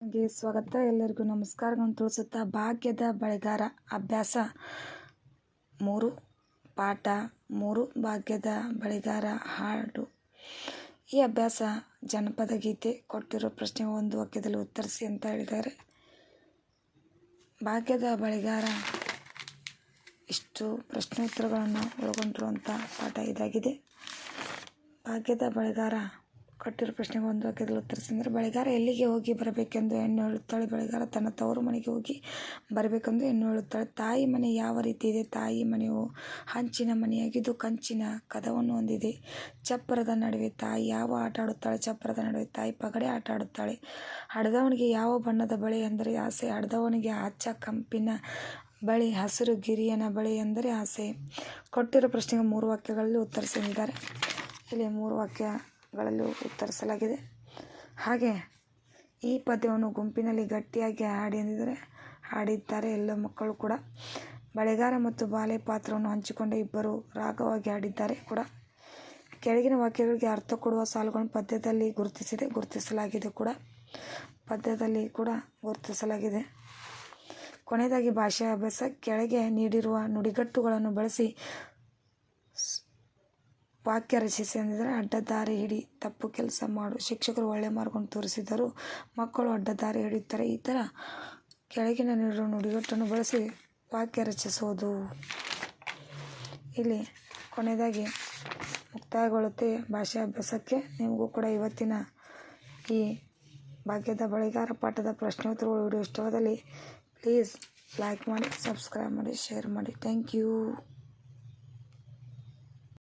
ಗೆ ಸ್ವಾಗತ. ಎಲ್ಲರಿಗೂ ನಮಸ್ಕಾರಗಳನ್ನು ತಿಳಿಸುತ್ತಾ ಭಾಗ್ಯದ ಬಳೆಗಾರ ಅಭ್ಯಾಸ 3 ಪಾಠ 3 ಭಾಗ್ಯದ ಬಳೆಗಾರ ಹಾಡು. ಈ ಅಭ್ಯಾಸ ಜನಪದ ಗೀತೆ. ಕೊಟ್ಟಿರೋ ಪ್ರಶ್ನೆಗೆ ಒಂದು ವಾಕ್ಯದಲ್ಲಿ ಉತ್ತರಿಸಿ ಅಂತ ಹೇಳಿದ್ದಾರೆ. ಭಾಗ್ಯದ ಬಳೆಗಾರ ಇಷ್ಟು ಪ್ರಶ್ನೋತ್ತರಗಳನ್ನು ಒಳಗೊಂಡಿರುವಂಥ ಪಾಠ ಇದಾಗಿದೆ. ಭಾಗ್ಯದ ಬಳೆಗಾರ ಕೊಟ್ಟಿರೋ ಪ್ರಶ್ನೆಗೆ ಒಂದು ವಾಕ್ಯದಲ್ಲಿ ಉತ್ತರಿಸಿದರೆ, ಬಳೆಗಾರ ಎಲ್ಲಿಗೆ ಹೋಗಿ ಬರಬೇಕೆಂದು ಹೆಣ್ಣು ಹೇಳುತ್ತಾಳೆ. ಬಳೆಗಾರ ತನ್ನ ತವರು ಮನೆಗೆ ಹೋಗಿ ಬರಬೇಕೆಂದು ಹೆಣ್ಣು ಹೇಳುತ್ತಾಳೆ. ತಾಯಿ ಮನೆ ಯಾವ ರೀತಿ ಇದೆ? ತಾಯಿ ಮನೆಯು ಹಂಚಿನ ಮನೆಯಾಗಿದ್ದು ಕಂಚಿನ ಕದವನ್ನು ಹೊಂದಿದೆ. ಚಪ್ಪರದ ನಡುವೆ ತಾಯಿ ಯಾವ ಆಟ ಆಡುತ್ತಾಳೆ? ಚಪ್ಪರದ ನಡುವೆ ತಾಯಿ ಪಗಡೆ ಆಟ ಆಡುತ್ತಾಳೆ. ಹಡದವನಿಗೆ ಯಾವ ಬಣ್ಣದ ಬಳೆ ಎಂದರೆ ಆಸೆ? ಹಡದವನಿಗೆ ಹಚ್ಚ ಕಂಪಿನ ಬಳೆ, ಹಸಿರು ಗಿರಿಯನ ಬಳೆ ಎಂದರೆ ಆಸೆ. ಕೊಟ್ಟಿರೋ ಪ್ರಶ್ನೆಗೆ 3 ವಾಕ್ಯಗಳಲ್ಲಿ ಉತ್ತರಿಸಿದ್ದಾರೆ. ಇಲ್ಲಿ 3 ವಾಕ್ಯಗಳಲ್ಲಿ ಉತ್ತರಿಸಲಾಗಿದೆ. ಹಾಗೆ ಈ ಪದ್ಯವನ್ನು ಗುಂಪಿನಲ್ಲಿ ಗಟ್ಟಿಯಾಗಿ ಹಾಡಿದ್ದಾರೆ ಎಲ್ಲ ಮಕ್ಕಳು ಕೂಡ. ಬಳೆಗಾರ ಮತ್ತು ಬಾಲೆ ಪಾತ್ರವನ್ನು ಹಂಚಿಕೊಂಡ ಇಬ್ಬರು ರಾಗವಾಗಿ ಹಾಡಿದ್ದಾರೆ ಕೂಡ. ಕೆಳಗಿನ ವಾಕ್ಯಗಳಿಗೆ ಅರ್ಥ ಕೊಡುವ ಸಾಲುಗಳನ್ನು ಪದ್ಯದಲ್ಲಿ ಗುರುತಿಸಲಾಗಿದೆ ಕೂಡ. ಕೊನೆಯದಾಗಿ ಭಾಷಾ ಅಭ್ಯಾಸ. ಕೆಳಗೆ ನೀಡಿರುವ ನುಡಿಗಟ್ಟುಗಳನ್ನು ಬಳಸಿ ವಾಕ್ಯ ರಚಿಸಿ ಎಂದಿದ್ದಾರೆ. ಅಡ್ಡದಾರಿ ಹಿಡಿ, ತಪ್ಪು ಕೆಲಸ ಮಾಡು. ಶಿಕ್ಷಕರು ಒಳ್ಳೆಯ ಮಾರ್ಗವನ್ನು ತೋರಿಸಿದರೂ ಮಕ್ಕಳು ಅಡ್ಡದಾರಿ ಹಿಡಿಯುತ್ತಾರೆ. ಈ ಥರ ಕೆಳಗಿನ ನೀಡಿರುವ ನುಡಿಗಟ್ಟನ್ನು ಬಳಸಿ ವಾಕ್ಯ ರಚಿಸುವುದು. ಇಲ್ಲಿ ಕೊನೆಯದಾಗಿ ಮುಕ್ತಾಯಗೊಳ್ಳುತ್ತೆ ಭಾಷಾ ಅಭ್ಯಾಸಕ್ಕೆ. ನಿಮಗೂ ಕೂಡ ಇವತ್ತಿನ ಈ ಭಾಗ್ಯದ ಬಳೆಗಾರ ಪಾಠದ ಪ್ರಶ್ನೋತ್ತರಗಳು ವಿಡಿಯೋ ಇಷ್ಟವಾದಲ್ಲಿ ಪ್ಲೀಸ್ ಲೈಕ್ ಮಾಡಿ, ಸಬ್ಸ್ಕ್ರೈಬ್ ಮಾಡಿ, ಶೇರ್ ಮಾಡಿ. Thank you.